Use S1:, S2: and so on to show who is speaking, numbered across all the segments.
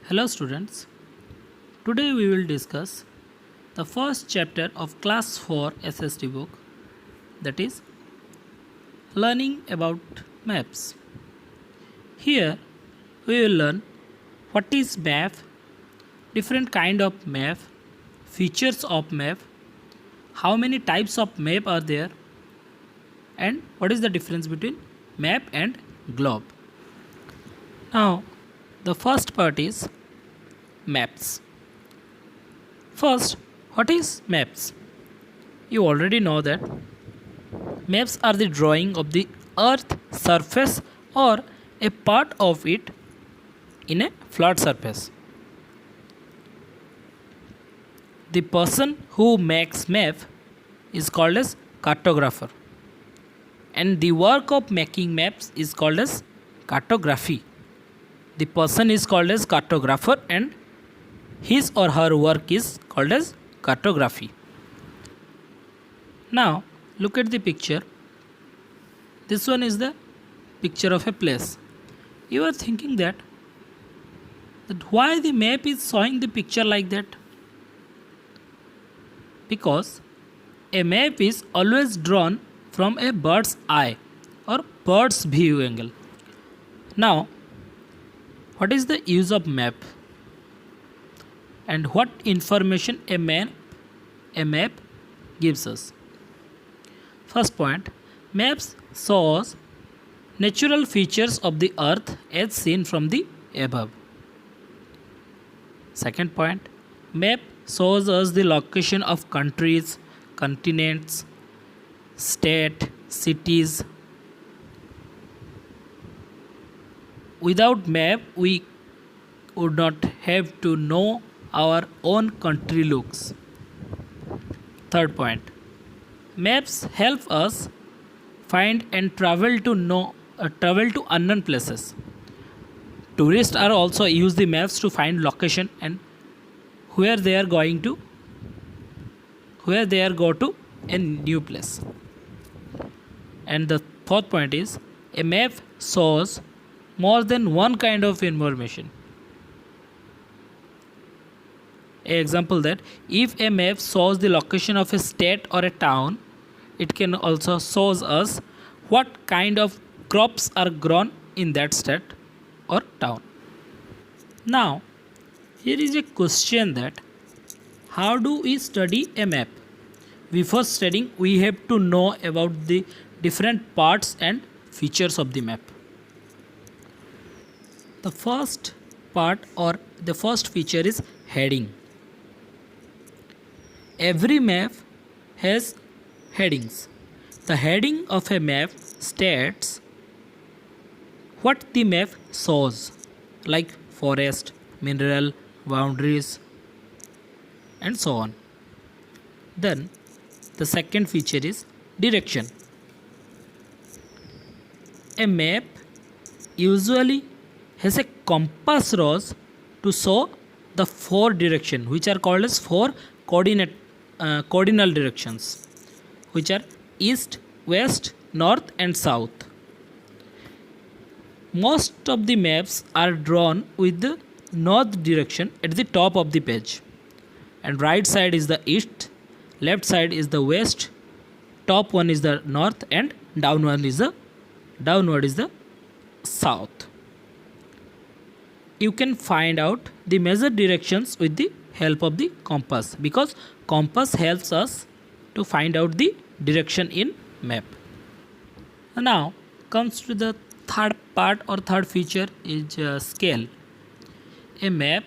S1: Hello students, today we will discuss the first chapter of class 4 SST book, that is learning about maps. Here we will learn what is map, different kind of map, features of map, how many types of map are there, and what is the difference between map and globe. Now the first part is maps. First, what is maps? You already know that maps are the drawing of the earth surface or a part of it in a flat surface. The person who makes map is called as cartographer, and the work of making maps is called as cartography. The person is called as cartographer and his or her work is called as cartography. Now look at the picture. This one is the picture of a place. You are thinking that why the map is showing the picture like that? Because a map is always drawn from a bird's eye or bird's view angle. Now what is the use of map? And what information a map gives us? First point, maps shows natural features of the earth as seen from the above. Second point, map shows us the location of countries, continents, state, cities. Without map we would not have to know our own country looks. Third point, maps help us find and travel to unknown places. Tourists are also use the maps to find location and where they are go to a new place. And the fourth point is a map shows more than one kind of information. Example that if a map shows the location of a state or a town, it can also shows us what kind of crops are grown in that state or town. Now here is a question that how do we study a map? Before studying we have to know about the different parts and features of the map. The first part or the first feature is heading. Every map has headings. The heading of a map states what the map shows, like forest, mineral, boundaries, and so on. Then the second feature is direction. A map usually has a compass rose to show the four directions, which are called as four cardinal directions, which are east, west, north and south. Most of the maps are drawn with the north direction at the top of the page, and right side is the east, left side is the west, top one is the north and downward is the south. You can find out the major directions with the help of the compass, because compass helps us to find out the direction in map. Now comes to the third part or third feature is scale. A map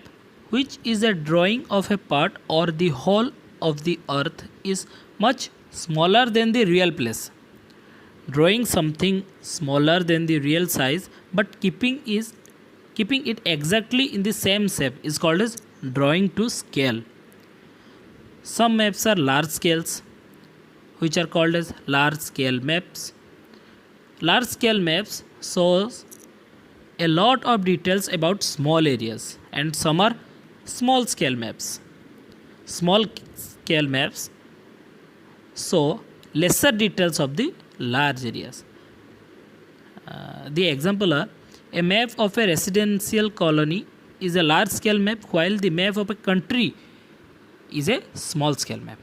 S1: which is a drawing of a part or the whole of the earth is much smaller than the real place. Drawing something smaller than the real size but keeping it exactly in the same shape is called as drawing to scale. Some maps are large scales, which are called as large scale maps. Large scale maps shows a lot of details about small areas, and some are small scale maps. Small scale maps show lesser details of the large areas. The example are a map of a residential colony is a large scale map while the map of a country is a small scale map.